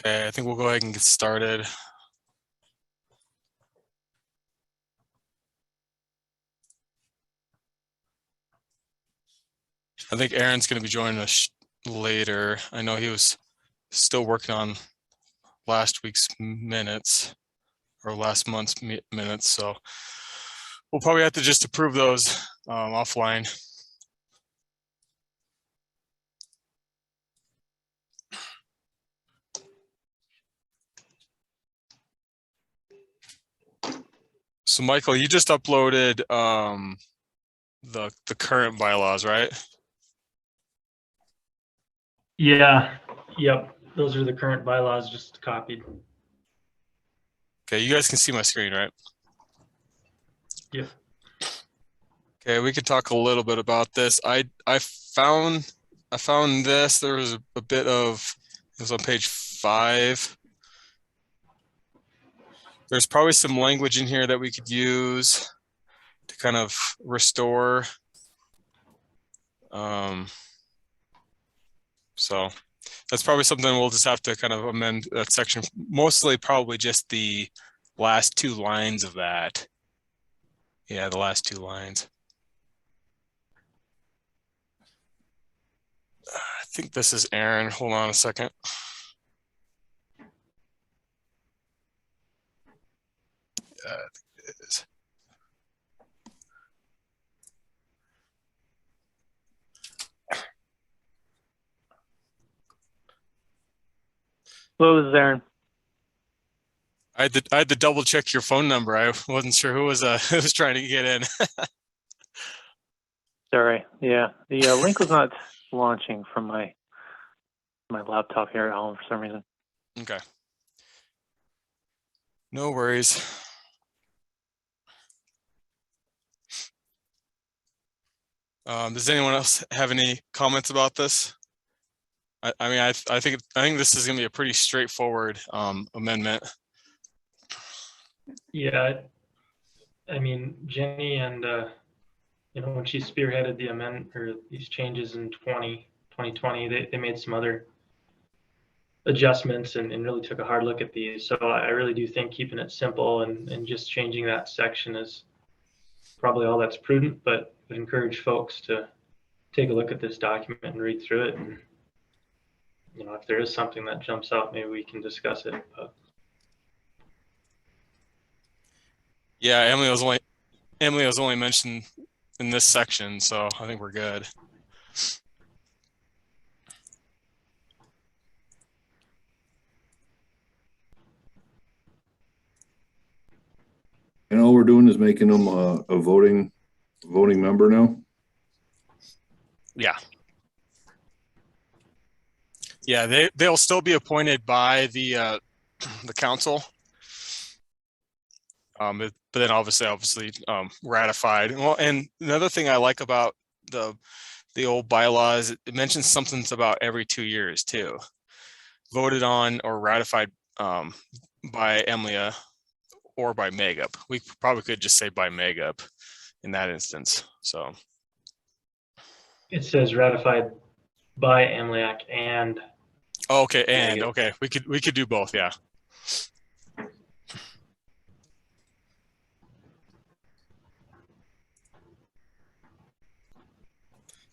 Okay, I think we'll go ahead and get started. I think Aaron's going to be joining us later. I know he was still working on last week's minutes or last month's minutes, so we'll probably have to just approve those offline. So Michael, you just uploaded the current bylaws, right? Yeah, yep. Those are the current bylaws, just copied. Okay, you guys can see my screen, right? Yep. Okay, we could talk a little bit about this. I found this. There was a bit of, it was on page 5. There's probably some language in here that we could use to kind of restore. So that's probably something we'll just have to kind of amend that section. Mostly probably just the last 2 lines of that. Yeah, the last 2 lines. I think this is Aaron. Hold on a second. I think it is. Hello, this is Aaron. I had to double check your phone number. I wasn't sure who was who was trying to get in. Sorry. Yeah, the link was not launching from my laptop here at home for some reason. Okay. No worries. Does anyone else have any comments about this? I mean, I think this is going to be a pretty straightforward amendment. Yeah, I mean, Jenny and when she spearheaded the amendment or these changes in 2020, they made some other adjustments and really took a hard look at these. So I really do think keeping it simple and just changing that section is probably all that's prudent, but would encourage folks to take a look at this document and read through it. And, if there is something that jumps out, maybe we can discuss it. But Yeah, Emily was only mentioned in this section, so I think we're good. And all we're doing is making them a voting member now. Yeah. Yeah, they'll still be appointed by the council. But then obviously ratified. Well, and another thing I like about the old bylaws, it mentions something about every 2 years too. Voted on or ratified by EMLIA or by Magip. We probably could just say by Magip in that instance. So it says ratified by AMLIAC and. Oh, okay, and Magip. Okay, we could do both, yeah.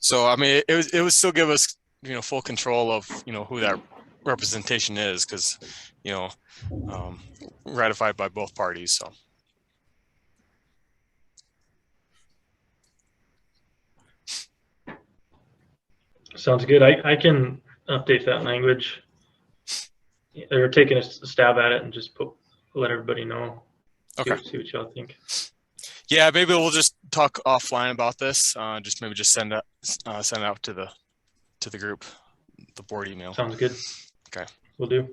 So I mean, it would still give us full control of who that representation is, because ratified by both parties. So sounds good. I can update that language. Or taking a stab at it and just let everybody know. Okay. See what y'all think. Yeah, maybe we'll just talk offline about this. Just send it out to the group, the board email. Sounds good. Okay. Will do.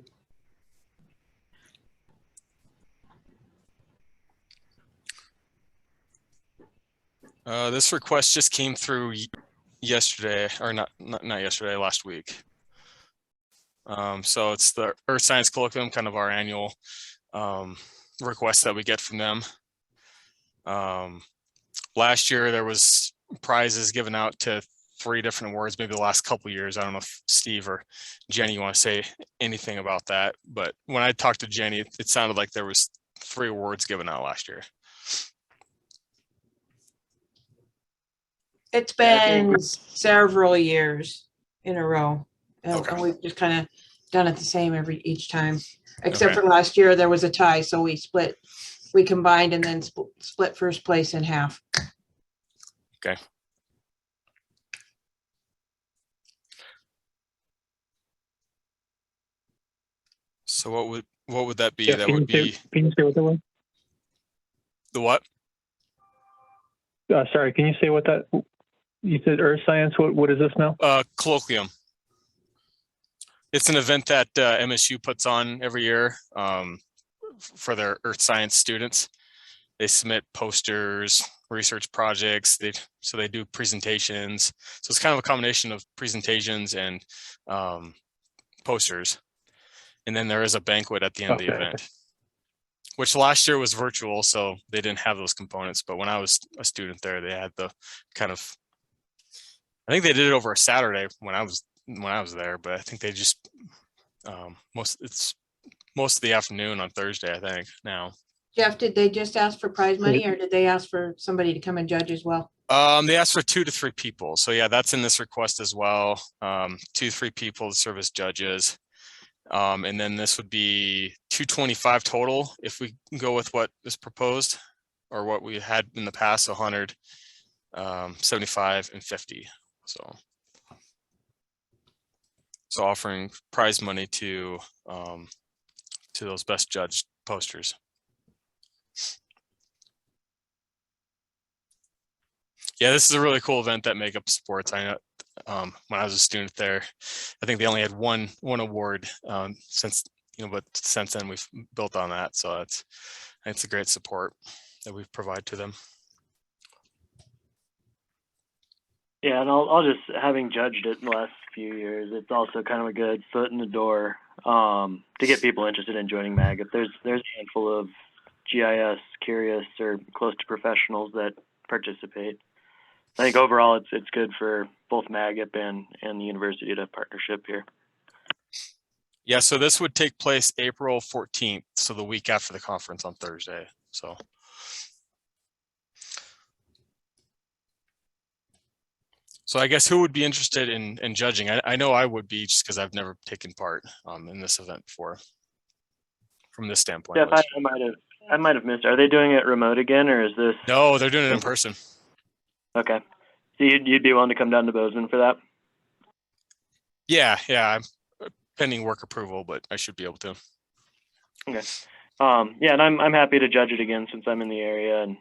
This request just came through yesterday, or not yesterday, last week. So it's the Earth Science Colloquium, kind of our annual request that we get from them. Last year there was prizes given out to 3 different awards, maybe the last couple years. I don't know if Steve or Jenny want to say anything about that, but when I talked to Jenny, it sounded like there was 3 awards given out last year. It's Yeah, I think been several years in a row. Okay. And we've just kind of done it the same each time, except Okay. for last year, there was a tie. So we combined and then split first place in half. Okay. So what would that be? Jeff, That would be can you say what that was? the what? Sorry, can you say what that, you said earth science, what is this now? Colloquium. It's an event that MSU puts on every year for their earth science students. They submit posters, research projects. So they do presentations. So it's kind of a combination of presentations and posters. And then there is a banquet at the end of the event, which last year was virtual, so they didn't have those components. But when I was a student there, they had the kind of, I think they did it over a Saturday when I was there, but I think they just most of the afternoon on Thursday, I think now. Jeff, did they just ask for prize money or did they ask for somebody to come and judge as well? They asked for 2 to 3 people. So yeah, that's in this request as well. 2 to 3 people to serve as judges. And then this would be $225 total if we go with what is proposed or what we had in the past, 100, 75 and 50. So offering prize money to those best judged posters. Yeah, this is a really cool event that Magip supports. I know when I was a student there, I think they only had one award since, but since then we've built on that. So it's a great support that we provide to them. Yeah, and I'll just, having judged it in the last few years, it's also kind of a good foot in the door to get people interested in joining Magip. There's a handful of GIS curious or close to professionals that participate. I think overall it's good for both Magip and the university to have partnership here. Yeah, so this would take place April 14th, so the week after the conference on Thursday. So I guess who would be interested in judging? I know I would be, just because I've never taken part in this event before. From this standpoint. Jeff, I might have missed. Are they doing it remote again, or is this? No, they're doing it in person. Okay, so you'd be willing to come down to Bozeman for that? Yeah, I'm pending work approval, but I should be able to. Okay. Yeah, and I'm happy to judge it again since I'm in the area and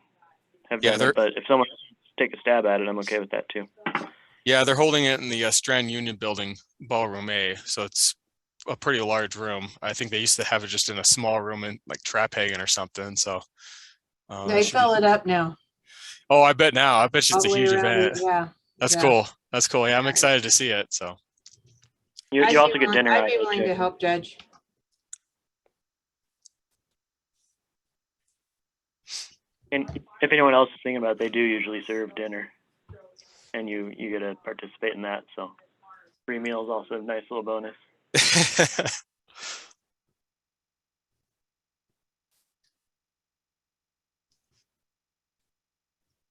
have done it. But if someone else wants to take a stab at it, I'm okay with that too. Yeah, they're holding it in the Strand Union Building, Ballroom A. So it's a pretty large room. I think they used to have it just in a small room in like Traphagen or something. So They fill it up now. Oh, I bet now. I bet you it's a huge event. Yeah. That's cool. That's cool. Yeah, I'm excited to see it. So you also get dinner. I'd be willing to help judge. And if anyone else is thinking about it, they do usually serve dinner, and you get to participate in that. So free meals also a nice little bonus.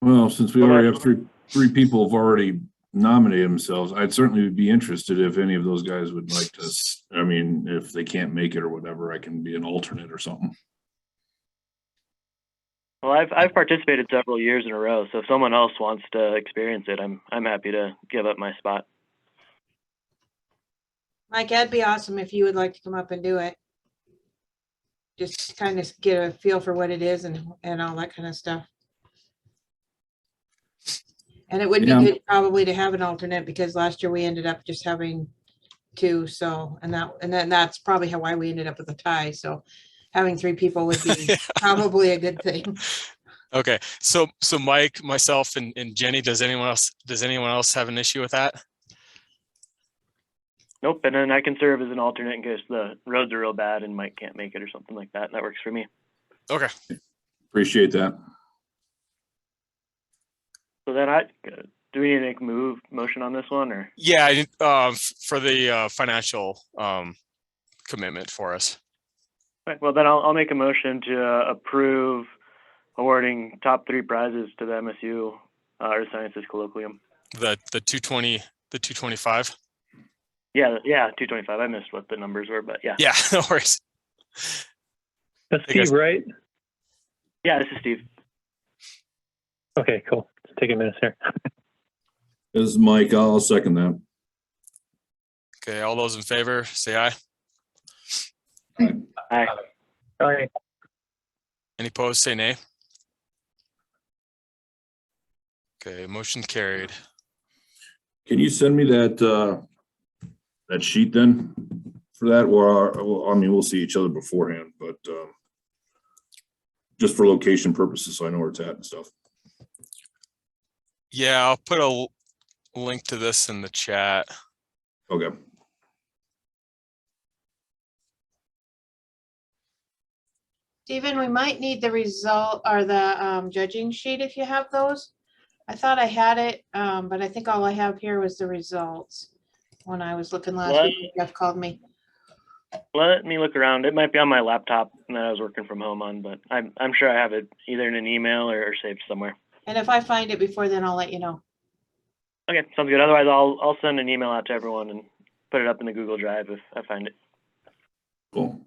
Well, since we already have three people have already nominated themselves, I'd certainly be interested if any of those guys would like to. I mean, if they can't make it or whatever, I can be an alternate or something. Well, I've participated several years in a row, so if someone else wants to experience it, I'm happy to give up my spot. Mike, that'd be awesome if you would like to come up and do it. Just kind of get a feel for what it is and all that kind of stuff. And it would be good probably to have an alternate, because last year we ended up just having 2. So, and then that's probably why we ended up with a tie. So having 3 people would be probably a good thing. Okay. So Mike, myself and Jenny, does anyone else have an issue with that? Nope. And then I can serve as an alternate in case the roads are real bad and Mike can't make it or something like that. That works for me. Okay. Appreciate that. So then do we need to make motion on this one, or? Yeah, for the financial commitment for us. Right, well, then I'll make a motion to approve awarding top 3 prizes to the MSU Earth Sciences Colloquium. The 225. Yeah, 225. I missed what the numbers were, but yeah. Yeah, no worries. That's I guess- Steve, right? Yeah, this is Steve. Okay, cool. Let's take a minute here. This is Mike. I'll second that. Okay, all those in favor, say aye. Aye. All right. Any opposed, say nay. Okay, motion carried. Can you send me that that sheet then for that? Or I mean, we'll see each other beforehand, but just for location purposes, so I know where it's at and stuff. Yeah, I'll put a link to this in the chat. Okay. Stephen, we might need the result or the judging sheet if you have those. I thought I had it, but I think all I have here was the results. When I was looking last week, Jeff called me. Let me look around. It might be on my laptop that I was working from home on, but I'm sure I have it either in an email or saved somewhere. And if I find it before then, I'll let you know. Okay, sounds good. Otherwise, I'll send an email out to everyone and put it up in the Google Drive if I find it. Cool.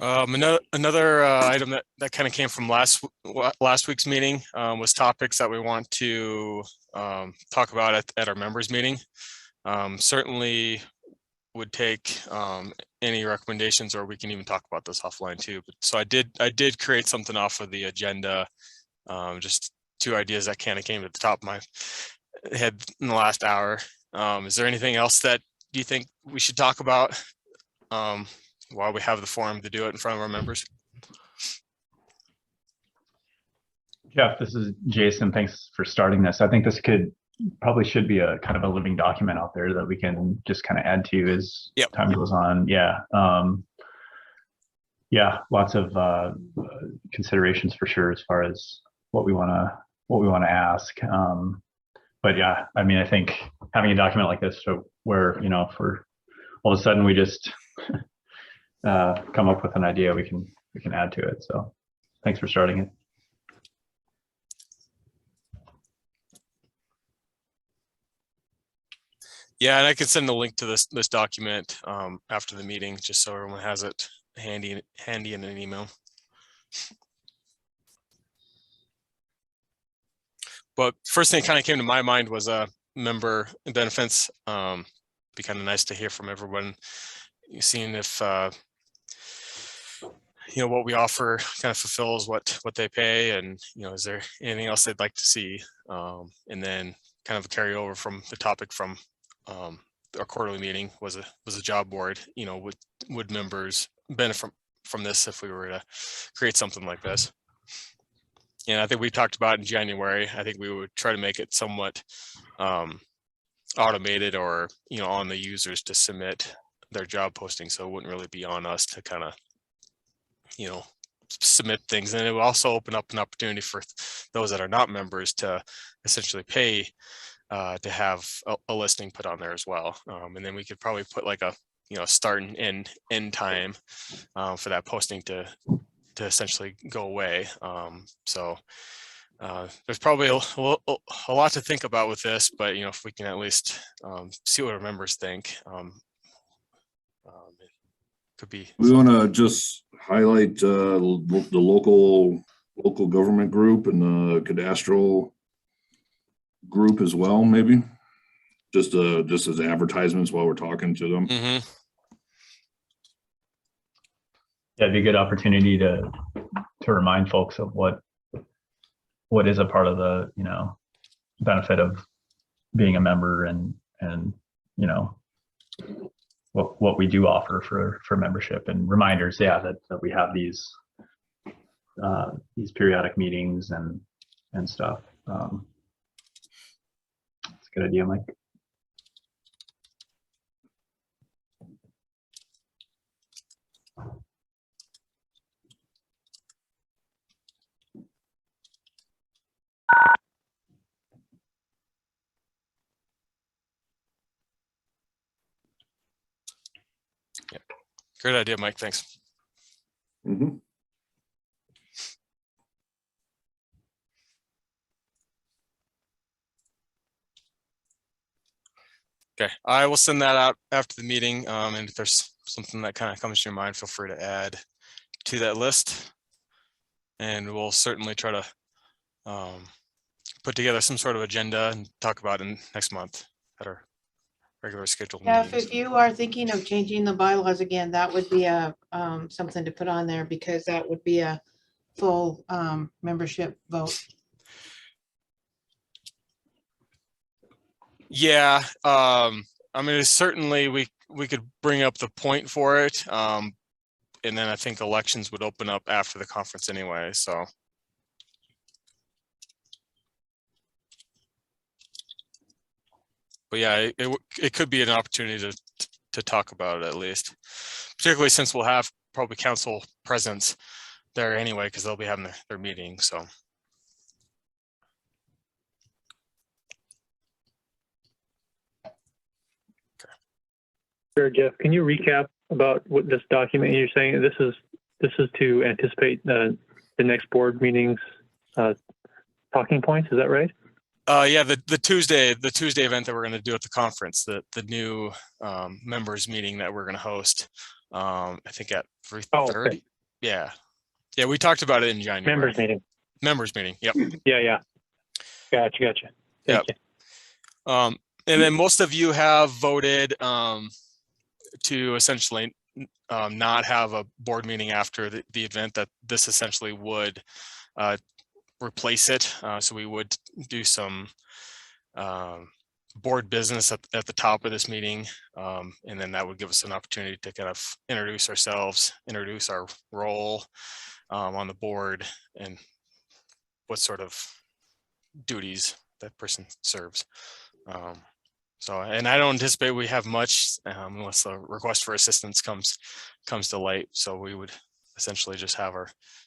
Another item that kind of came from last week's meeting was topics that we want to talk about at our members meeting. Certainly would take any recommendations, or we can even talk about this offline too. But so I did create something off of the agenda, just 2 ideas that kind of came to the top of my head in the last hour. Is there anything else that you think we should talk about while we have the forum to do it in front of our members? Jeff, this is Jason. Thanks for starting this. I think this probably should be a kind of a living document out there that we can just kind of add to as time goes on. Yeah. Yeah, lots of considerations for sure as far as what we want to ask. But yeah, I mean, I think having a document like this, so where, you know, if we're all of a sudden we just come up with an idea, we can add to it. So thanks for starting it. Yeah, and I could send the link to this document after the meeting, just so everyone has it handy in an email. But first thing that kind of came to my mind was member benefits. Be kind of nice to hear from everyone, seeing if you know, what we offer kind of fulfills what they pay, and you know, is there anything else they'd like to see, and then kind of a carryover from the topic from our quarterly meeting was a job board. You know, would members benefit from this if we were to create something like this? And I think we talked about in January, I think we would try to make it somewhat automated, or, you know, on the users to submit their job posting. So it wouldn't really be on us to kind of, you know, submit things. And it will also open up an opportunity for those that are not members to essentially pay to have a listing put on there as well. And then we could probably put like a, you know, start and end time for that posting to essentially go away. So there's probably a lot to think about with this, but you know, if we can at least see what our members think, it could be. We want to just highlight the local government group and the cadastral group as well, maybe just as advertisements while we're talking to them. Mm-hmm. Yeah, it'd be a good opportunity to remind folks of what is a part of the, you know, benefit of being a member, and you know, what we do offer for membership, and reminders, yeah, that we have these periodic meetings and stuff. It's a good idea, Mike. Great idea, Mike. Thanks. Mhm. Okay, I will send that out after the meeting. And if there's something that kind of comes to your mind, feel free to add to that list. And we'll certainly try to put together some sort of agenda and talk about it next month at our regular scheduled Jeff, meetings. if you are thinking of changing the bylaws again, that would be a, something to put on there because that would be a full, membership vote. Yeah, I mean, certainly we could bring up the point for it. And then I think elections would open up after the conference anyway, so. But yeah, it could be an opportunity to talk about it at least, particularly since we'll have probably council presence there anyway, because they'll be having their meeting, so. Sure, Jeff, can you recap about what this document you're saying? This is to anticipate the next board meetings talking points, is that right? Yeah, the Tuesday event that we're going to do at the conference, the new members meeting that we're going to host, I think at 3:30. Oh, okay. Yeah, we talked about it in January. Members meeting. Yep. Yeah. Gotcha. Thank you. And then most of you have voted to essentially not have a board meeting after the event, that this essentially would replace it. So we would do some board business at the top of this meeting. And then that would give us an opportunity to kind of introduce ourselves, introduce our role on the board and what sort of duties that person serves. So, and I don't anticipate we have much unless the request for assistance comes to light. So we would essentially just have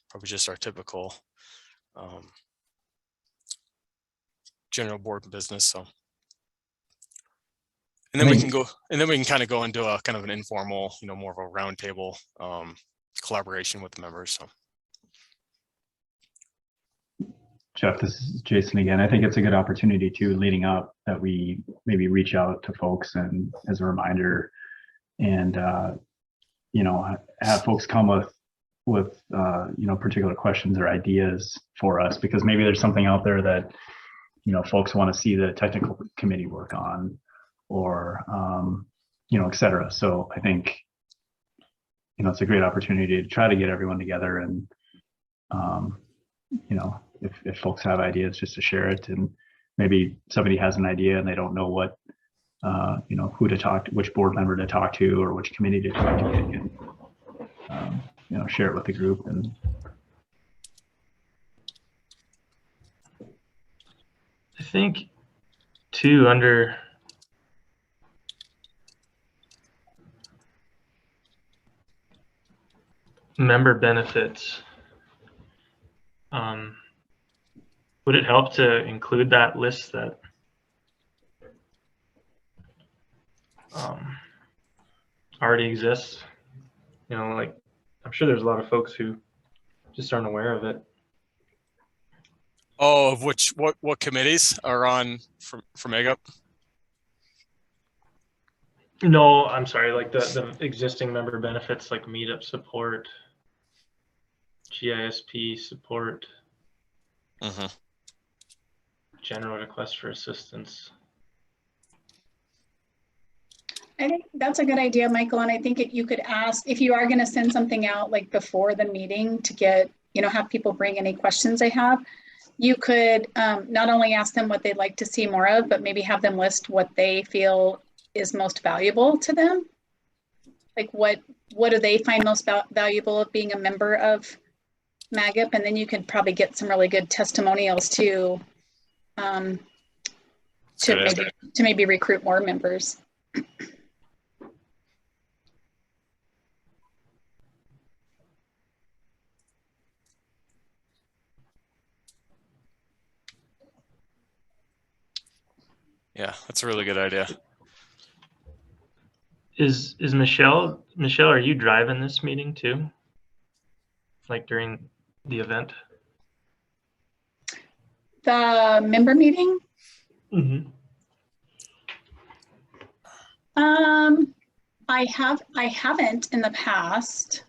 probably just our typical general board business. So, and then we can kind of go into a kind of an informal, more of a roundtable collaboration with the members. So. Jeff, this is Jason again. I think it's a good opportunity too, leading up, that we maybe reach out to folks and as a reminder, and have folks come with particular questions or ideas for us, because maybe there's something out there that folks want to see the technical committee work on, or et cetera. So I think it's a great opportunity to try to get everyone together and if folks have ideas, just to share it. And maybe somebody has an idea and they don't know what, who to talk to, which board member to talk to, or which committee to talk to, they can, share it with the group. And I think too, under member benefits, would it help to include that list that already exists? Like, I'm sure there's a lot of folks who just aren't aware of it. Oh, of what committees are on for Magip? No, I'm sorry, like the existing member benefits, like meetup support, GISP support, general request for assistance. I think that's a good idea, Michael. And I think you could ask, if you are going to send something out like before the meeting to get, have people bring any questions they have, you could not only ask them what they'd like to see more of, but maybe have them list what they feel is most valuable to them. Like what do they find most valuable of being a member of Magip? And then you could probably get some really good testimonials too, to maybe recruit more members. Yeah, that's a really good idea. Is Michelle, are you driving this meeting too? Like during the event? The member meeting? Mm-hmm. I haven't in the past.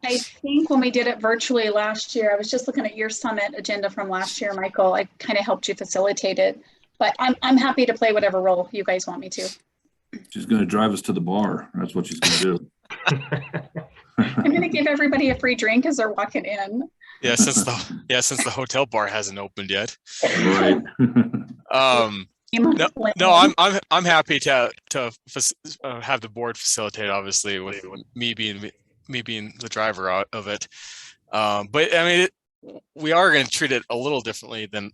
I think when we did it virtually last year, I was just looking at your summit agenda from last year, Michael. I kind of helped you facilitate it, but I'm happy to play whatever role you guys want me to. She's gonna drive us to the bar. That's what she's gonna do. I'm going to give everybody a free drink as they're walking in. Yeah, since the hotel bar hasn't opened yet. Right. No, I'm happy to have the board facilitate, obviously, with me being the driver of it. But I mean, we are going to treat it a little differently than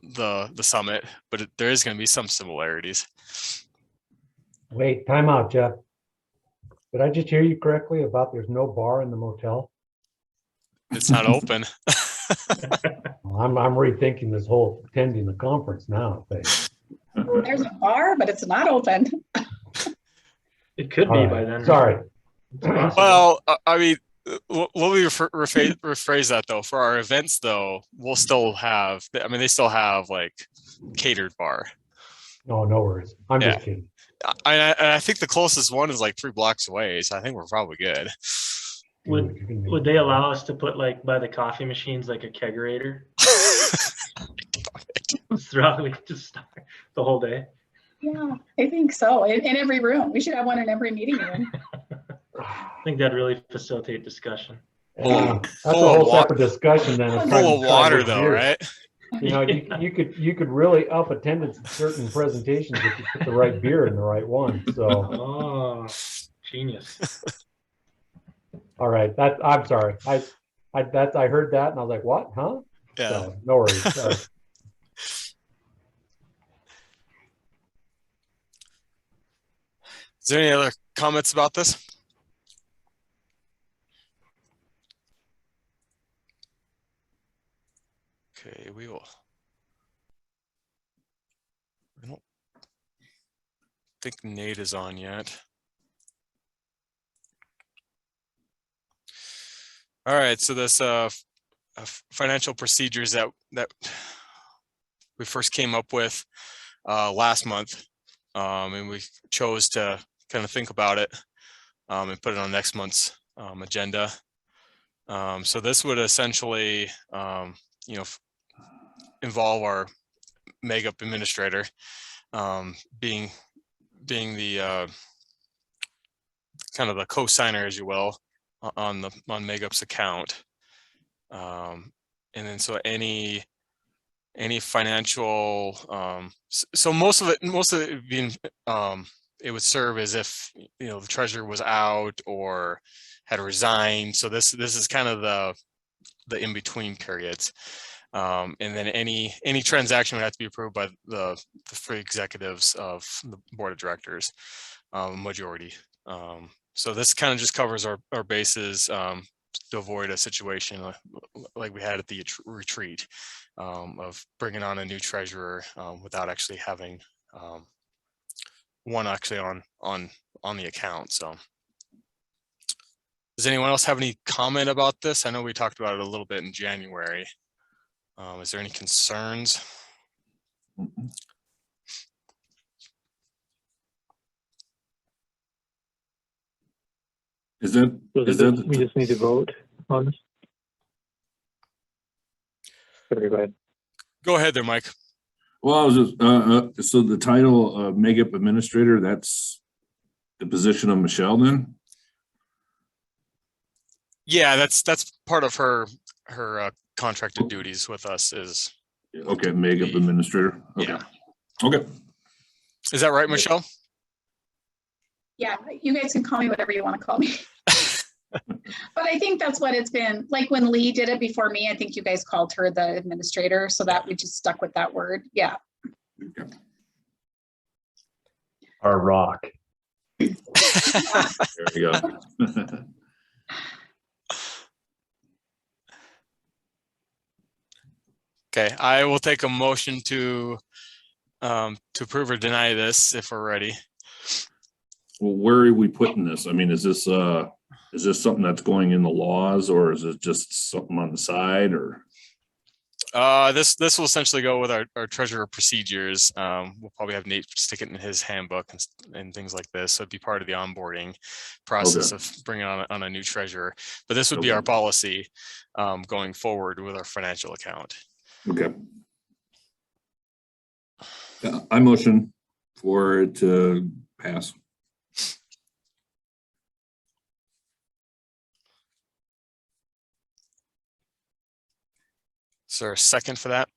the summit, but there is going to be some similarities. Wait, time out, Jeff. Did I just hear you correctly about there's no bar in the motel? It's not open. I'm rethinking this whole attending the conference now thing. There's a bar, but it's not open. It could be by then. Sorry. Well, I mean, we'll rephrase that though. For our events, though, we'll still have. I mean, they still have like catered bar. No worries. I'm just kidding. I think the closest one is like 3 blocks away, so I think we're probably good. Would they allow us to put like by the coffee machines like a kegerator? Just start the whole day. Yeah, I think so. In every room. We should have one in every meeting room. I think that'd really facilitate discussion. That's a whole separate discussion then. Full of water though, right? You know, you could really up attendance at certain presentations if you put the right beer in the right one. So, oh, genius! All right, I'm sorry. I heard that and I was like, what? Huh? Yeah. So, no worries. Sorry. Is there any other comments about this? Okay, I don't think Nate is on yet. All right, so this financial procedures that we first came up with last month, and we chose to kind of think about it and put it on next month's agenda. So this would essentially, involve our Magip administrator being the kind of the co-signer, as you will, on Magip's account, and then so any financial, so most of it being, it would serve as if the treasurer was out or had resigned. So this is kind of the in between periods. And then any transaction would have to be approved by the 3 executives of the board of directors, majority. So this kind of just covers our bases to avoid a situation like we had at the retreat of bringing on a new treasurer without actually having one actually on the account. So does anyone else have any comment about this? I know we talked about it a little bit in January. Is there any concerns? Is that we just need to vote on this? Sorry, go ahead. Go ahead there, Mike. well, I was just so the title of Magip administrator, that's the position of Michelle then? Yeah, that's part of her contracted duties with us is. Okay, Magip administrator. Okay. Yeah. Okay. Is that right, Michelle? Yeah, you guys can call me whatever you want to call me. But I think that's what it's been. Like when Lee did it before me, I think you guys called her the administrator, so that we just stuck with that word. Yeah. Okay. Our rock. There we go. Okay, I will take a motion to to approve or deny this if we're ready. Well, where are we putting this? I mean, is this something that's going in the laws, or is it just something on the side, or? This will essentially go with our treasurer procedures. We'll probably have Nate stick it in his handbook and things like this. So it'd be part of the onboarding process of bringing on a new treasurer. But this would be our policy going forward with our financial account. Okay. I motion for it to pass. Is there a second for that?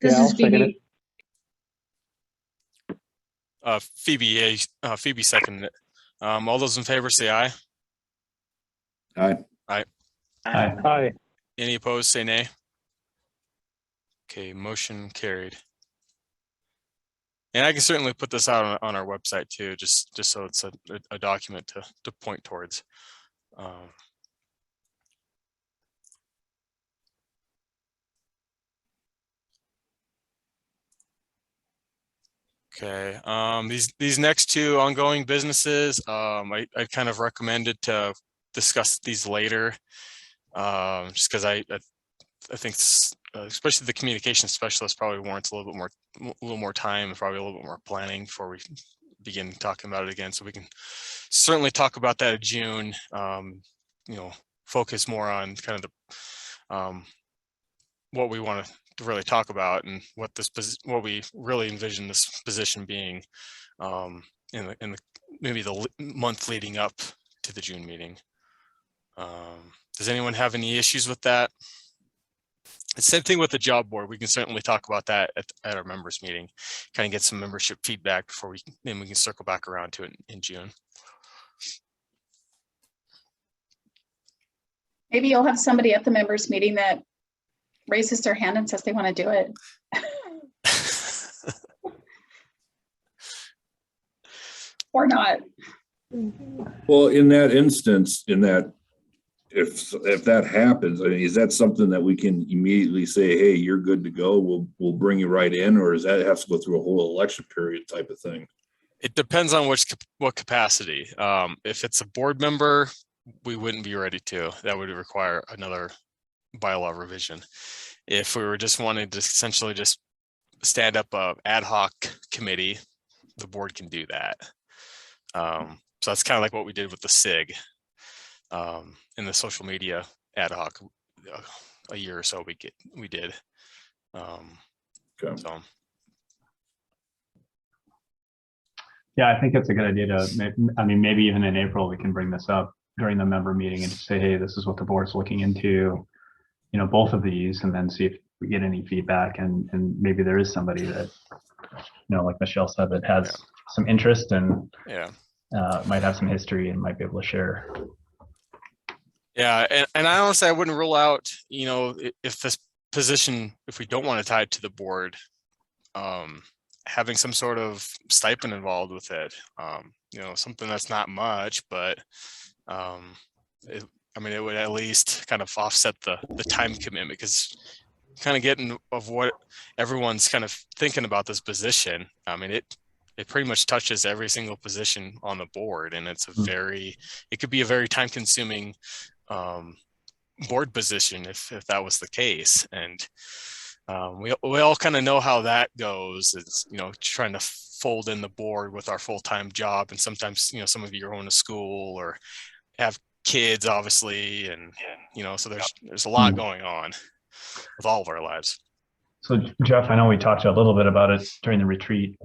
This I'll is second Phoebe. Phoebe seconded it. All those in favor say aye. Aye. Aye. Aye. Any opposed say nay. Okay, motion carried. And I can certainly put this out on our website too, just so it's a document to point towards. Okay, these next two ongoing businesses, I kind of recommended to discuss these later, just because I think especially the communication specialist probably warrants a little more time and probably a little bit more planning before we begin talking about it again. So we can certainly talk about that in June. Focus more on kind of the what we want to really talk about and what we really envision this position being in the maybe the month leading up to the June meeting. Does anyone have any issues with that? The same thing with the job board. We can certainly talk about that at our members meeting, kind of get some membership feedback before then we can circle back around to it in June. Maybe you'll have somebody at the members meeting that raises their hand and says they want to do it. Or not. Well, in that instance, if that happens, I mean, is that something that we can immediately say, hey, you're good to go, we'll bring you right in, or does that have to go through a whole election period type of thing? It depends on what capacity. If it's a board member, we wouldn't be ready to. That would require another bylaw revision. If we were just wanting to essentially just stand up a ad hoc committee, the board can do that. So that's kind of like what we did with the SIG in the social media ad hoc a year or so we did. Okay. So. Yeah, I think it's a good idea to, maybe even in April, we can bring this up during the member meeting and just say, hey, this is what the board's looking into, both of these, and then see if we get any feedback, and maybe there is somebody that, like Michelle said, that has some interest and might have some history and might be able to share. Yeah, and I honestly, I wouldn't rule out, if this position, if we don't want to tie it to the board, having some sort of stipend involved with it, something that's not much, but it would at least kind of offset the time commitment, because kind of getting of what everyone's kind of thinking about this position. It pretty much touches every single position on the board, and it's it could be a very time consuming board position if that was the case. And we all kind of know how that goes. It's, trying to fold in the board with our full-time job. And sometimes, some of you are going to school or have kids, obviously. And, so there's a lot going on with all of our lives. So Jeff, I know we talked a little bit about it during the retreat.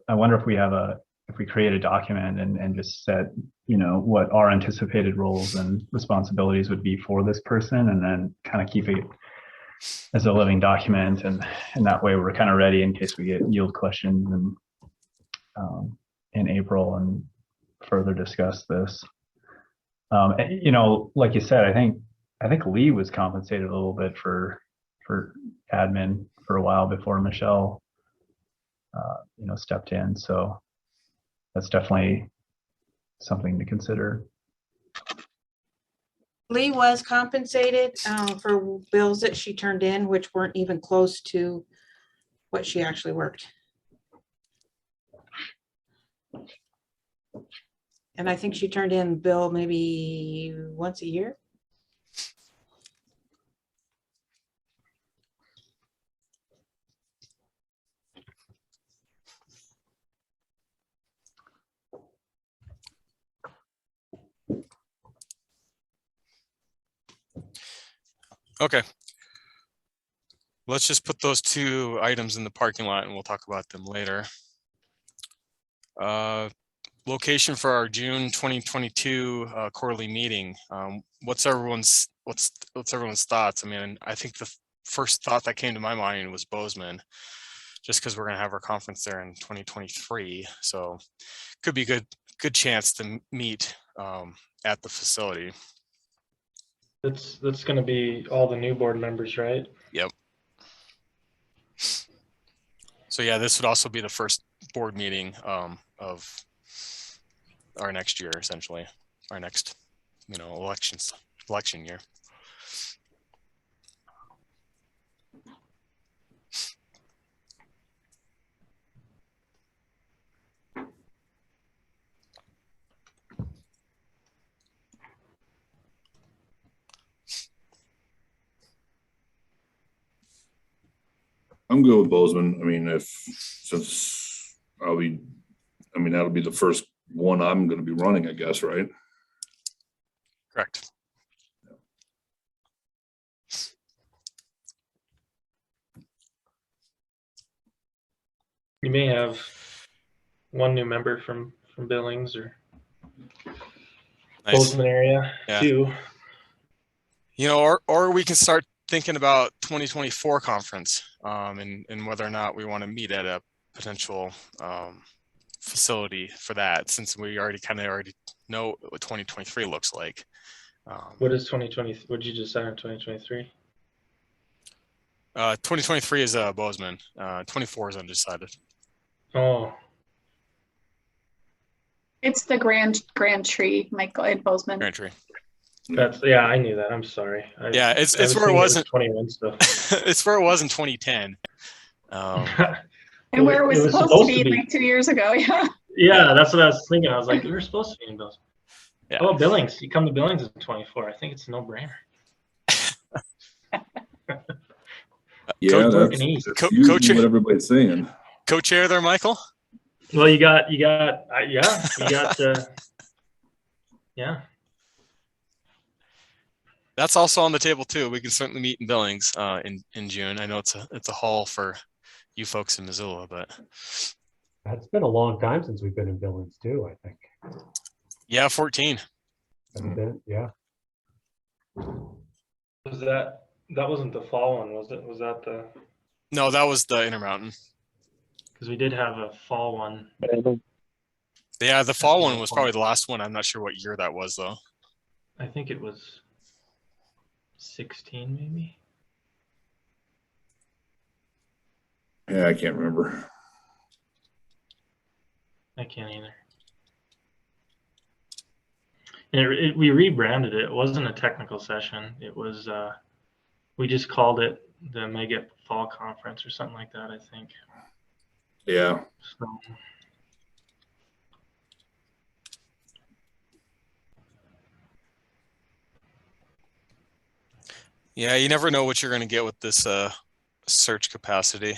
I wonder if we create a document and just set, what our anticipated roles and responsibilities would be for this person, and then kind of keep it as a living document, and that way we're kind of ready in case we get yield questions in April and further discuss this. Like you said, I think Lee was compensated a little bit for admin for a while before Michelle stepped in, so that's definitely something to consider. Lee was compensated for bills that she turned in, which weren't even close to what she actually worked. And I think she turned in bill maybe once a year. Okay. Let's just put those two items in the parking lot and we'll talk about them later. Location for our June 2022 quarterly meeting. What's everyone's thoughts? I mean, I think the first thought that came to my mind was Bozeman, just because we're going to have our conference there in 2023. So could be a good chance to meet at the facility. That's going to be all the new board members, right? Yep. So yeah, this would also be the first board meeting of our next year, essentially, our next, election year. I'm good with Bozeman. I mean, since that'll be the first one I'm going to be running, I guess, right? Correct. You may have one new member from Billings or Nice. Bozeman area too. Or we can start thinking about 2024 conference and whether or not we want to meet at a potential facility for that, since we already know what 2023 looks like. What is 2020? What did you decide on 2023? 2023 is Bozeman. 24 is undecided. Oh, It's the Grand Tree, Michael, in Bozeman. Grand Tree. I knew that. I'm sorry. It's where it wasn't. 21 stuff. It's where it was in 2010. And where it was supposed to be like 2 years ago. Yeah. Yeah, that's what I was thinking. I was like, we were supposed to be in Bozeman. Yeah. Oh, Billings. You come to Billings in 24. I think it's a no-brainer. Yeah, Coach, that's usually what everybody's saying. Co-chair there, Michael. Well, you got, yeah. That's also on the table too. We can certainly meet in Billings in June. I know it's a haul for you folks in Missoula, but It's been a long time since we've been in Billings too, I think. yeah, 14. Yeah. Was that wasn't the fall one, was it? Was that the? No, that was the Intermountain. Because we did have a fall one. Yeah, the fall one was probably the last one. I'm not sure what year that was though. I think it was 16 maybe. Yeah, I can't remember. I can't either. And we rebranded it. It wasn't a technical session. It was, we just called it the Magip Fall Conference or something like that, I think. Yeah. So, Yeah, you never know what you're going to get with this search capacity.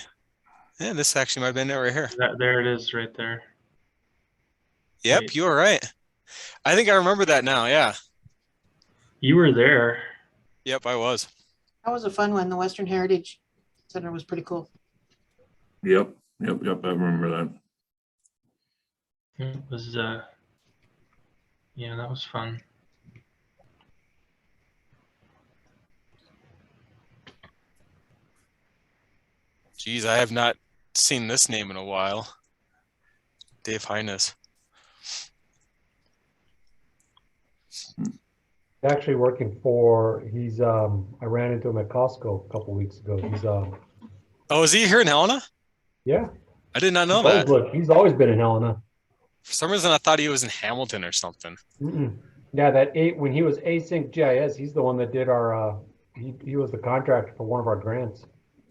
Yeah, this actually might have been it right here. there it is right there. Yep, Right. you were right. I think I remember that now. Yeah. You were there. Yep, I was. That was a fun one. The Western Heritage Center was pretty cool. Yep. I remember that. It was, yeah, that was fun. Geez, I have not seen this name in a while. Dave Highness. Actually working he's I ran into him at Costco a couple weeks ago. He's Oh, is he here in Helena? yeah. I did not know He's that. Look, he's always been in Helena. For some reason, I thought he was in Hamilton or something. Yeah, when he was Async GIS, he's the one that did our, he was the contractor for one of our grants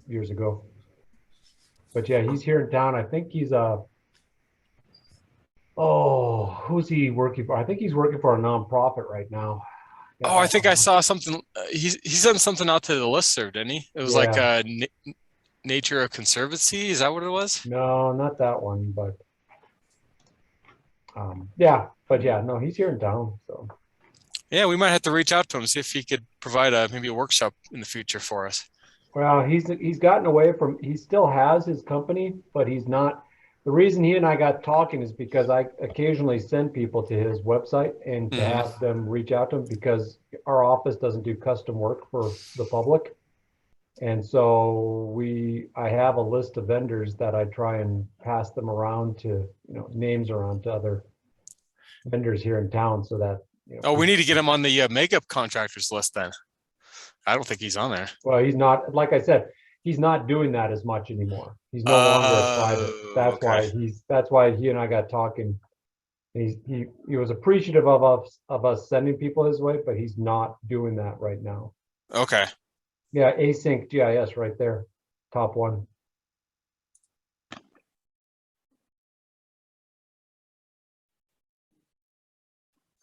years ago. But yeah, he's here in town. I think he's who's he working for? I think he's working for a nonprofit right now. Yeah, Oh, I think I saw something. He sent something out to the listserv, didn't he? It was like yeah. Nature Conservancy. Is that what it was? No, not that one, but yeah, but yeah, no, he's here in town. So Yeah, we might have to reach out to him, see if he could provide maybe a workshop in the future for us. well, he's gotten away from. He still has his company, but he's not. The reason he and I got talking is because I occasionally send people to his website and to have them reach out to him because our office doesn't do custom work for the public. And so I have a list of vendors that I try and pass them around to, names around to other vendors here in town so that, Oh, we need to get him on the Magip contractors list then. I don't think he's on there. well, he's not, like I said, he's not doing that as much anymore. He's no longer a private. That's why he and I got talking. He was appreciative of us sending people his way, but he's not doing that right now. Okay. Yeah, Async GIS right there, top one.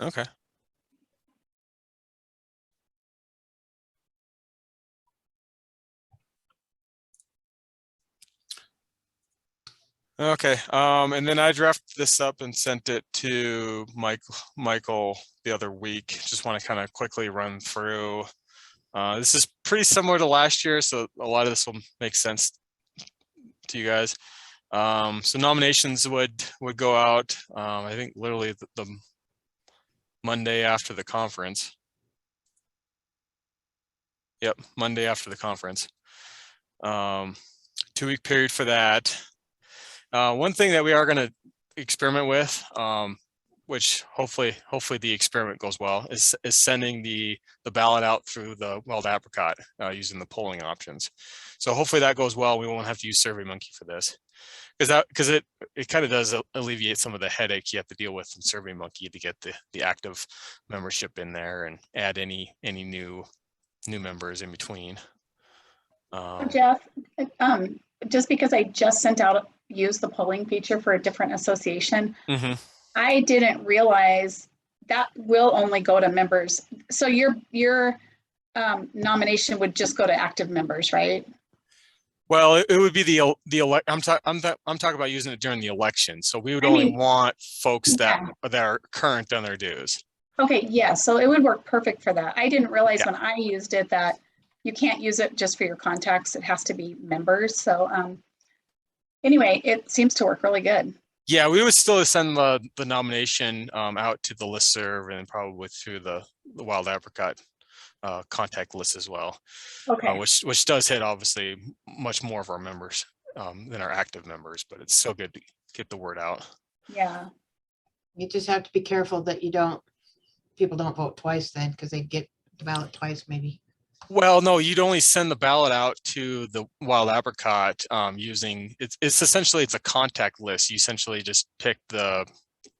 Okay. Okay. And then I drafted this up and sent it to Michael the other week. Just want to kind of quickly run through. This is pretty similar to last year, so a lot of this will make sense to you guys. So nominations would go out, I think literally the Monday after the conference. Yep, Monday after the conference. 2-week period for that. One thing that we are going to experiment with, which hopefully the experiment goes well, is sending the ballot out through the wild apricot using the polling options. So hopefully that goes well. We won't have to use SurveyMonkey for this, because it kind of does alleviate some of the headache you have to deal with in SurveyMonkey to get the active membership in there and add any new members in between. Jeff, just because I just sent out use the polling feature for a different association, I didn't realize that will only go to members. So your nomination would just go to active members, right? Well, it would be I'm talking about using it during the election. So we would only want folks that are current on their dues. Okay, yeah, so it would work perfect for that. I didn't realize when I used it that you can't use it just for your contacts. It has to be members. So anyway, it seems to work really good. Yeah, we would still send the nomination out to the listserv and probably through the wild apricot contact list as well. Okay. Which does hit obviously much more of our members than our active members, but it's still good to get the word out. Yeah. You just have to be careful that people don't vote twice then, because they get the ballot twice maybe. Well, no, you'd only send the ballot out to the wild apricot using it's essentially a contact list. You essentially just pick the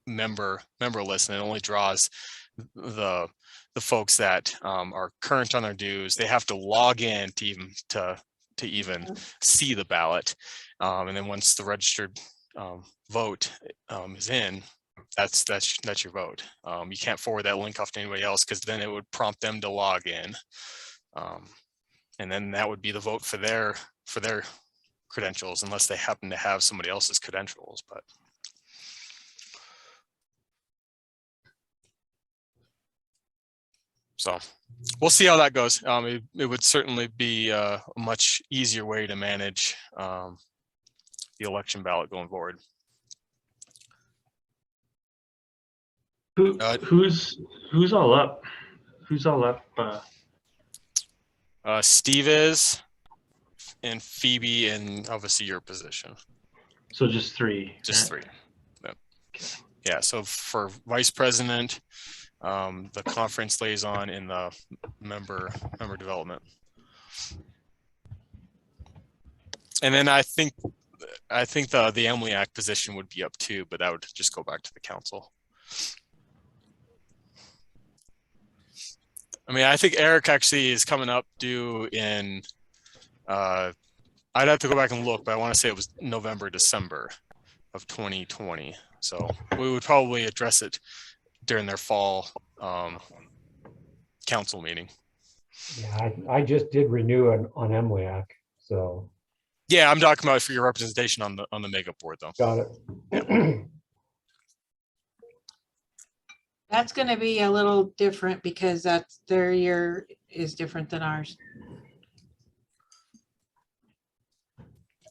member list, and it only draws the folks that are current on their dues. They have to log in to even see the ballot, and then once the registered vote is in, that's your vote. You can't forward that link off to anybody else, because then it would prompt them to log in. And then that would be the vote for their credentials, unless they happen to have somebody else's credentials. But so we'll see how that goes. It would certainly be a much easier way to manage the election ballot going forward. Who's all up? Who's all up? Steve is, and Phoebe, and obviously your position. So just three. Just three. Yep. Yeah. So for vice president, the conference liaison, in the member development. And then I think the Emily Act position would be up too, but that would just go back to the council. I mean, I think Eric actually is coming up due in, I'd have to go back and look, but I want to say it was November, December of 2020. So we would probably address it during their fall council meeting. Yeah, I just did renew on MLIAC, so. Yeah, I'm talking about for your representation on the Magip board though. Got it. That's gonna be a little different because their year is different than ours.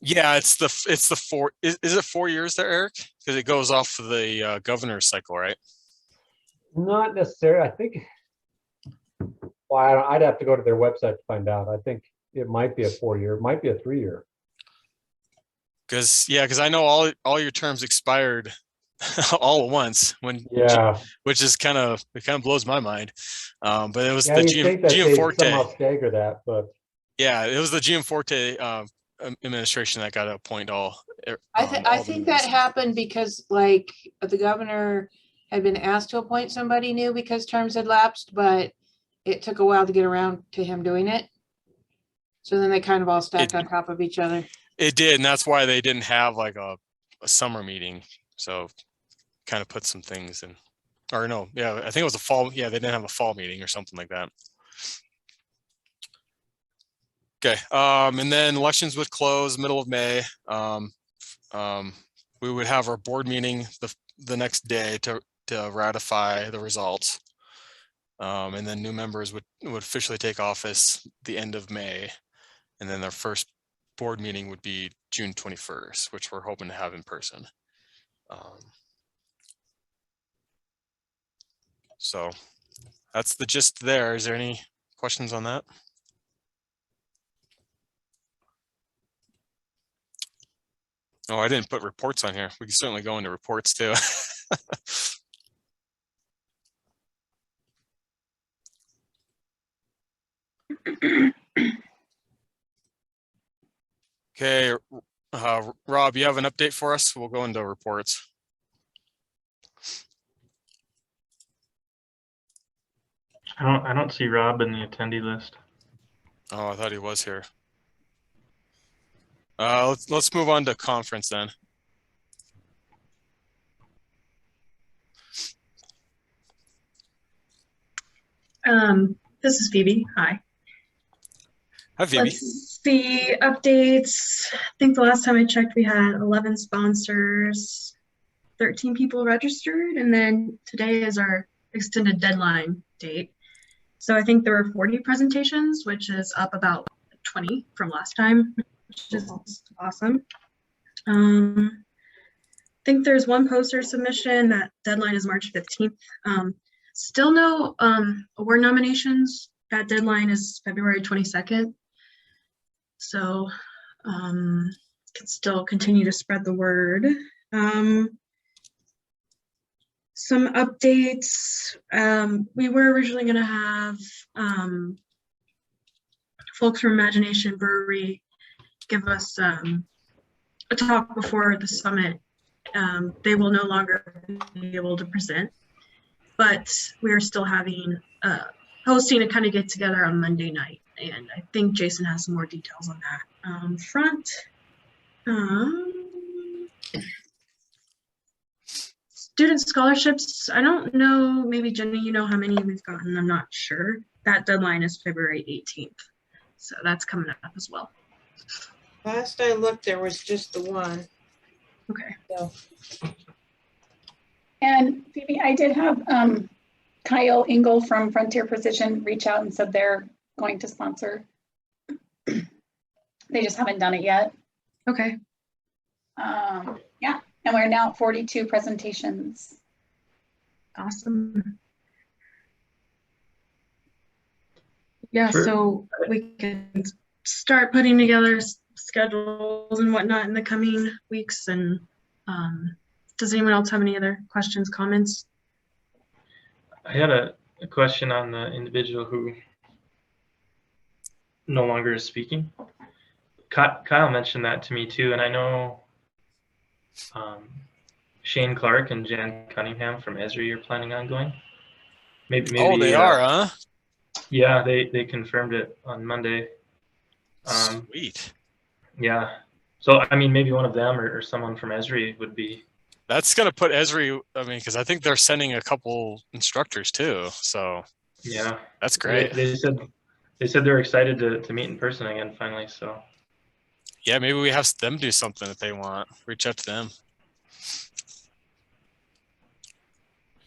Yeah, it's the 4. Is it 4 years there, Eric? Because it goes off of the governor's cycle, right? Not necessarily. I think. Well, I'd have to go to their website to find out. I think it might be a 4-year, it might be a 3-year. Because I know all your terms expired all at once when which is kind of blows my mind. But it was the Gianforte. Somehow stagger that, but yeah, it was the Gianforte administration that got to appoint all. I think that happened because like the governor had been asked to appoint somebody new because terms had lapsed, but it took a while to get around to him doing it. So then they kind of all stacked on top of each other. It did, and that's why they didn't have like a summer meeting. So kind of put some things in, or no, yeah, I think it was a fall. Yeah, they didn't have a fall meeting or something like that. Okay, and then elections would close middle of May. We would have our board meeting the next day to ratify the results. And then new members would officially take office the end of May. And then their first board meeting would be June 21st, which we're hoping to have in person. So that's the gist there. Is there any questions on that? Oh, I didn't put reports on here. We can certainly go into reports too. Okay, Rob, you have an update for us? We'll go into reports. I don't see Rob in the attendee list. Oh, I thought he was here. Let's move on to conference then. This is Phoebe. Hi. Hi, Phoebe. Let's see updates. I think the last time I checked, we had 11 sponsors, 13 people registered, and then today is our extended deadline date. So I think there were 40 presentations, which is up about 20 from last time, which is awesome. I think there's one poster submission. That deadline is March 15th. Still no award nominations. That deadline is February 22nd. So can still continue to spread the word. Some updates. We were originally going to have folks from Imagination Brewery give us a talk before the summit. They will no longer be able to present, but we are still having hosting a kind of get together on Monday night, and I think Jason has some more details on that front. Student scholarships, I don't know, maybe Jenny, you know how many we've gotten, I'm not sure. That deadline is February 18th, so that's coming up as well. Last I looked, there was just the one. Okay. So. And Phoebe, I did have Kyle Engel from Frontier Precision reach out and said they're going to sponsor. They just haven't done it yet. Okay. Yeah, and we're now at 42 presentations. Awesome. Yeah, Sure. so we can start putting together schedules and whatnot in the coming weeks. And does anyone else have any other questions, comments? I had a question on the individual who no longer is speaking. Kyle mentioned that to me too, and I know Shane Clark and Jan Cunningham from Esri are planning on going. Maybe Oh, they are, huh? Yeah, they confirmed it on Monday. Sweet. Yeah. So, I mean, maybe one of them or someone from Esri would be. That's going to put Esri, I mean, because I think they're sending a couple instructors too. So Yeah. that's great. They said they're excited to meet in person again finally. So. Yeah, maybe we have them do something if they want. Reach out to them.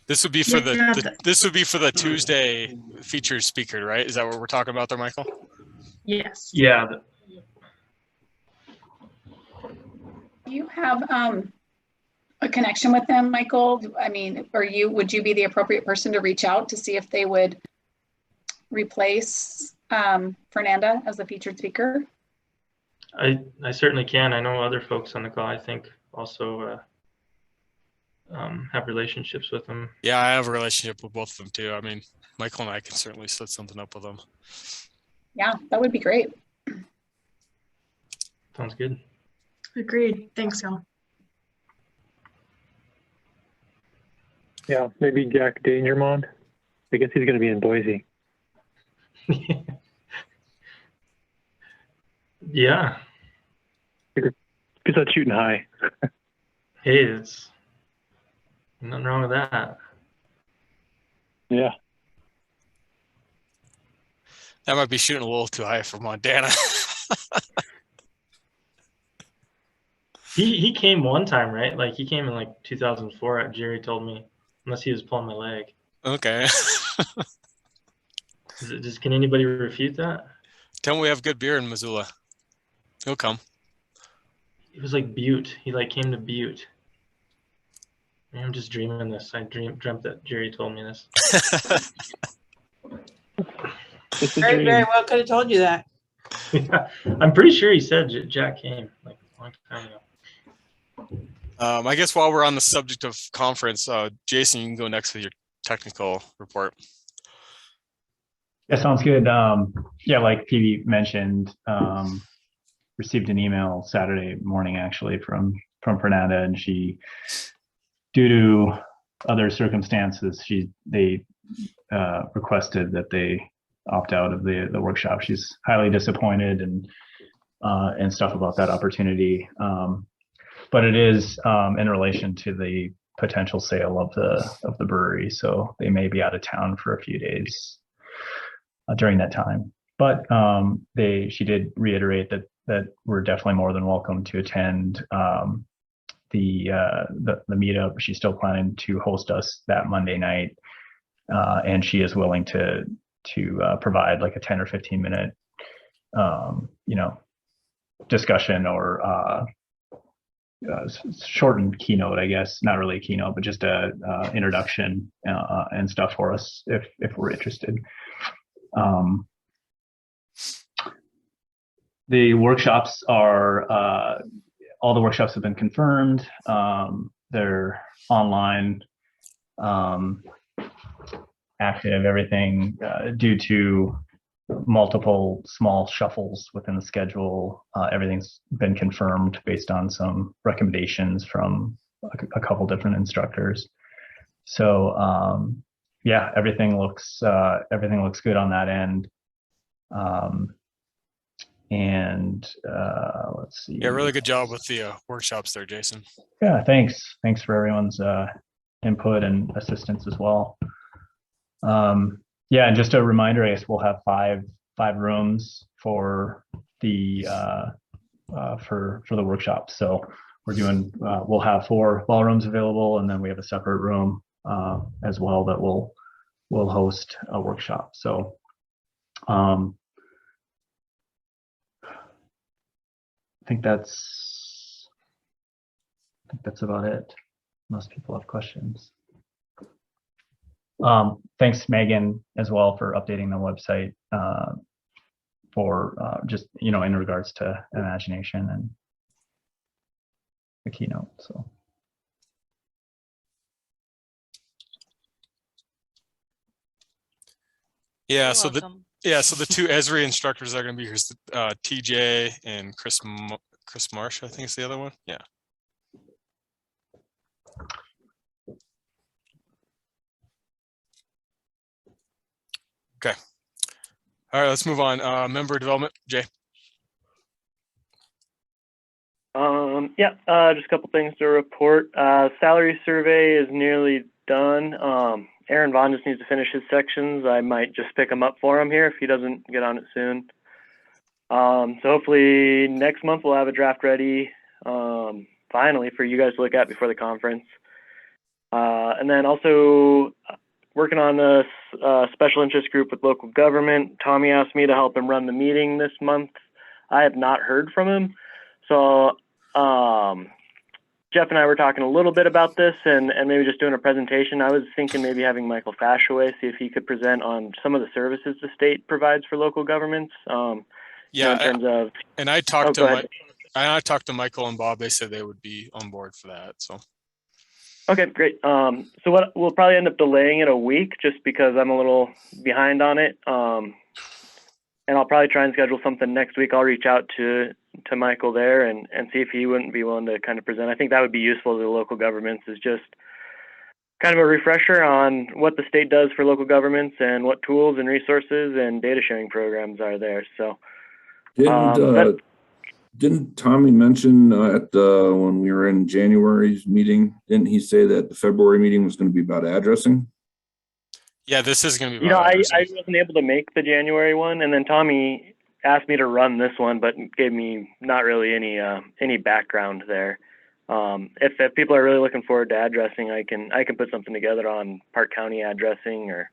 This would be for this would be for the Tuesday featured speaker, right? Is that what we're talking about there, Michael? Yes. Yeah. Do you have a connection with them, Michael? I mean, would you be the appropriate person to reach out to see if they would replace Fernanda as the featured speaker? I certainly can. I know other folks on the call, I think, also have relationships with them. Yeah, I have a relationship with both of them too. I mean, Michael and I can certainly set something up with them. Yeah, that would be great. Sounds good. Agreed. Thanks, y'all. Yeah, maybe Jack Dangermond. I guess he's going to be in Boise. Yeah. Because that's shooting high. Hey, it's nothing wrong with that. Yeah. That might be shooting a little too high for Montana. He came one time, right? Like he came in like 2004. Jerry told me, unless he was pulling my leg. Okay. Can anybody refute that? Tell him we have good beer in Missoula. He'll come. It was like Butte. He like came to Butte. I'm just dreaming this. I dreamt that Jerry told me this. Very, very well could have told you that. Yeah, I'm pretty sure he said Jack came like a long time ago. I guess while we're on the subject of conference, Jason, you can go next with your technical report. Yeah, sounds good. Yeah, like PV mentioned, received an email Saturday morning actually from Fernanda, and she, due to other circumstances, they requested that they opt out of the workshop. She's highly disappointed and stuff about that opportunity. But it is in relation to the potential sale of the brewery, so they may be out of town for a few days during that time. But she did reiterate that we're definitely more than welcome to attend the meetup. She's still planning to host us that Monday night, and she is willing to provide like a 10 or 15 minute discussion or shortened keynote, I guess, not really a keynote, but just a introduction and stuff for us if we're interested. The workshops are all the workshops have been confirmed. They're online, active, everything due to multiple small shuffles within the schedule. Everything's been confirmed based on some recommendations from a couple different instructors. So yeah, everything looks good on that end. And let's see. Yeah, really good job with the workshops there, Jason. Yeah, thanks for everyone's input and assistance as well. Yeah, and just a reminder, I guess we'll have five rooms for the workshop. So we're doing we'll have 4 ballrooms available, and then we have a separate room as well that will host a workshop. So I think that's about it, unless people have questions. Thanks, Megan, as well, for updating the website for just, in regards to imagination and the keynote. So. Yeah, so the 2 Esri instructors are going to be here, TJ and Chris Marsh, I think is the other one. Yeah. Okay. All right, let's move on. Member development, Jay. Just a couple things to report. Salary survey is nearly done. Aaron Vaughn just needs to finish his sections. I might just pick him up for him here if he doesn't get on it soon. So hopefully next month we'll have a draft ready, finally, for you guys to look at before the conference. And then also working on this special interest group with local government. Tommy asked me to help him run the meeting this month. I have not heard from him. So Jeff and I were talking a little bit about this and maybe just doing a presentation. I was thinking maybe having Michael Fashaway, see if he could present on some of the services the state provides for local governments. Yeah, in terms of, and I talked to Michael and Bob. They said they would be on board for that. So. Okay, great. So what we'll probably end up delaying it a week just because I'm a little behind on it. And I'll probably try and schedule something next week. I'll reach out to Michael there and see if he wouldn't be willing to kind of present. I think that would be useful to the local governments, is just kind of a refresher on what the state does for local governments and what tools and resources and data sharing programs are there. So didn't Tommy mention when we were in January's meeting, didn't he say that the February meeting was going to be about addressing? Yeah, this is going to be. I wasn't able to make the January one, and then Tommy asked me to run this one, but gave me not really any background there. If people are really looking forward to addressing, I can put something together on Park County addressing, or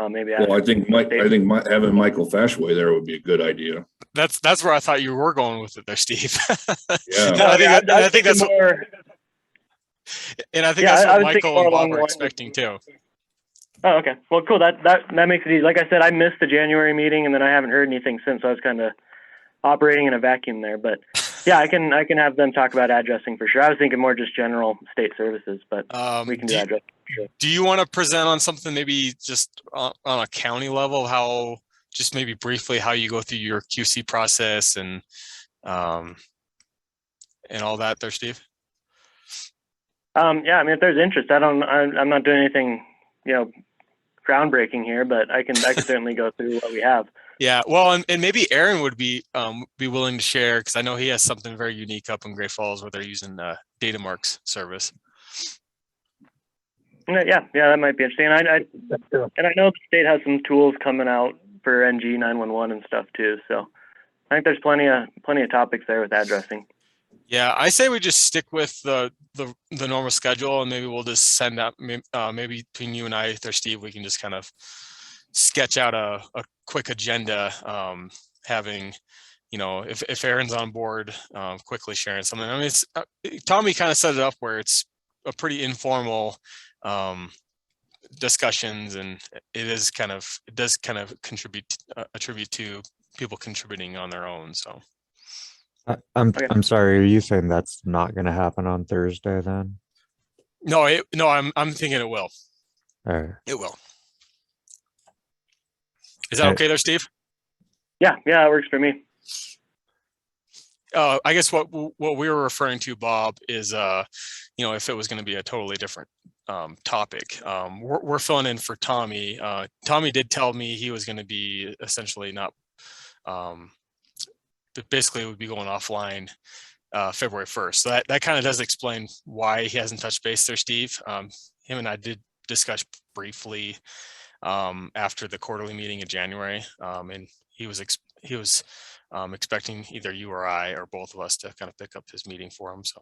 maybe. Well, I think having Michael Fashaway there would be a good idea. That's where I thought you were going with it there, Steve. Yeah, no, I think that's more. And I think that's what Michael and Bob are expecting too. Oh, okay. Well, cool. That makes it easy. Like I said, I missed the January meeting, and then I haven't heard anything since. So I was kind of operating in a vacuum there. But yeah, I can have them talk about addressing for sure. I was thinking more just general state services, but we can do addressing for sure. Do you want to present on something maybe just on a county level? How just maybe briefly how you go through your QC process and all that there, Steve? Yeah, I mean, if there's interest, I'm not doing anything, groundbreaking here, but I can certainly go through what we have. Yeah, well, and maybe Aaron would be willing to share, because I know he has something very unique up in Great Falls where they're using DataMarks service. Yeah, that might be interesting. And I know the state has some tools coming out for NG 911 and stuff too. So I think there's plenty of topics there with addressing. Yeah, I say we just stick with the normal schedule, and maybe we'll just send out maybe between you and I there, Steve, we can just kind of sketch out a quick agenda, having, if Aaron's on board, quickly sharing something. I mean, Tommy kind of set it up where it's a pretty informal discussions, and it does kind of attribute to people contributing on their own. So I'm sorry, are you saying that's not going to happen on Thursday then? No, I'm thinking it will. All right. It will. Is that okay there, Steve? Yeah, it works for me. I guess what we were referring to, Bob, is if it was going to be a totally different topic. We're filling in for Tommy. Tommy did tell me he was going to be essentially not, but basically would be going offline February 1st. So that kind of does explain why he hasn't touched base there, Steve. Him and I did discuss briefly after the quarterly meeting in January, and he was expecting either you or I or both of us to kind of pick up his meeting for him. So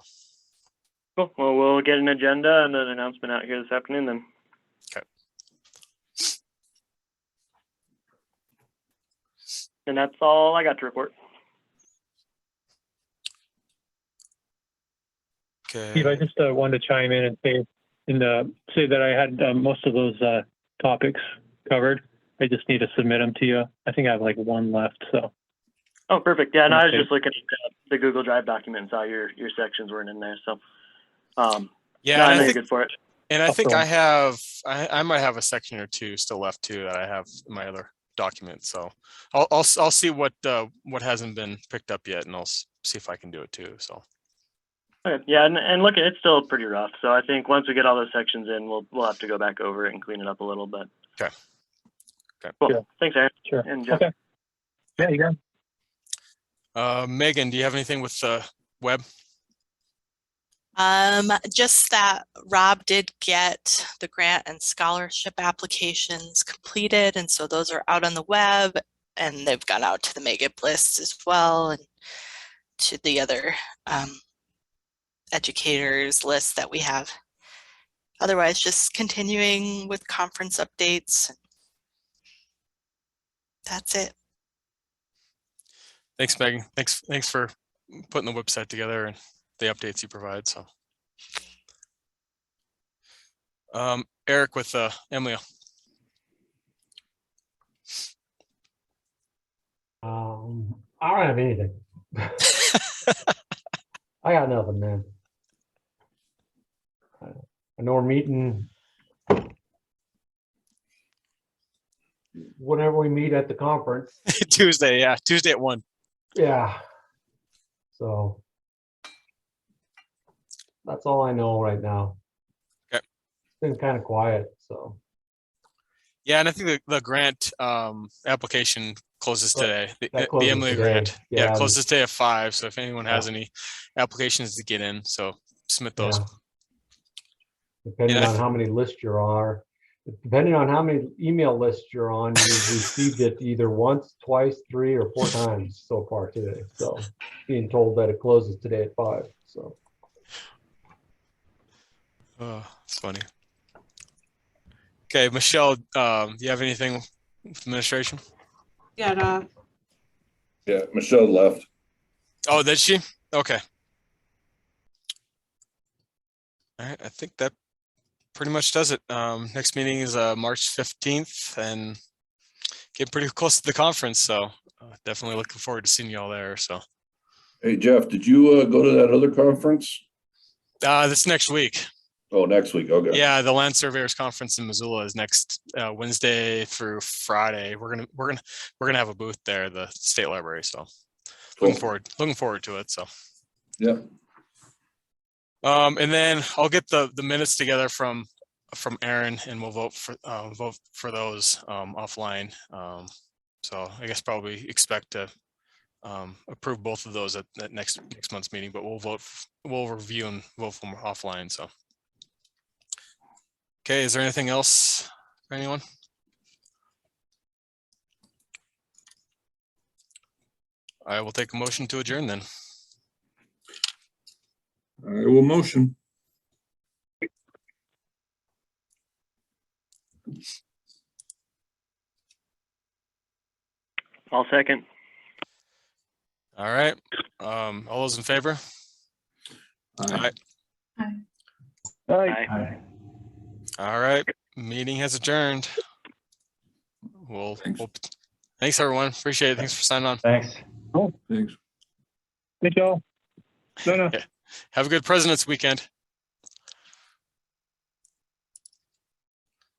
cool. Well, we'll get an agenda and an announcement out here this afternoon then. Okay. And that's all I got to report. Okay. Steve, I just wanted to chime in and say that I had most of those topics covered. I just need to submit them to you. I think I have like one left. So. Oh, perfect. Yeah, and I was just looking at the Google Drive document and saw your sections weren't in there. So, yeah, I know you're good for it. And I think I might have a section or two still left too that I have in my other document. So I'll see what hasn't been picked up yet, and I'll see if I can do it too. So. Okay. Yeah, and look, it's still pretty rough. So I think once we get all those sections in, we'll have to go back over it and clean it up a little bit. Okay. Cool. Yeah. Thanks, Aaron. Sure. And Jeff. Okay. Yeah, you got it. Megan, do you have anything with the web? Just that Rob did get the grant and scholarship applications completed, and so those are out on the web, and they've gone out to the Magip list as well, and to the other educators list that we have. Otherwise, just continuing with conference updates. That's it. Thanks, Megan. Thanks for putting the website together and the updates you provide. So, Eric with Emily. I don't have anything. I got nothing, man. I know we're meeting whenever we meet at the conference. Tuesday, yeah, Tuesday at 1. Yeah. So that's all I know right now. Okay. It's been kind of quiet, so. Yeah, and I think the grant application closes today. The closes Emily today. grant, Yeah, closes today at 5. So if anyone has Yeah. any applications to get in, so submit those. Yeah. Depending And on how many lists you're on, depending on how many email lists you're on, you've received it either once, twice, 3, or 4 times so far today. So being told that it closes today at 5. So. Oh, it's funny. Okay, Michelle, do you have anything with administration? Yeah, Yeah, Michelle left. Oh, did she? Okay. All right, I think that pretty much does it. Next meeting is March 15th, and getting pretty close to the conference, so definitely looking forward to seeing you all there. So, Hey, Jeff, did you go to that other conference? this next week. Oh, next week. Okay. Yeah, the Land Surveyors Conference in Missoula is next Wednesday through Friday. We're gonna have a booth there, at the state library. So, Cool. looking forward to it. So, Yeah. and then I'll get the minutes together from Aaron, and we'll vote for those offline. So I guess probably expect to approve both of those at next month's meeting, but we'll review and vote from offline. So. Okay, is there anything else for anyone? I will take a motion to adjourn then. I will motion. I'll second. All right. All those in favor? Aye. Aye. All right. Meeting has adjourned. Thanks everyone. Appreciate it. Thanks for signing on. Thanks. Cool. Thanks. Thank y'all. No. Have a good President's weekend.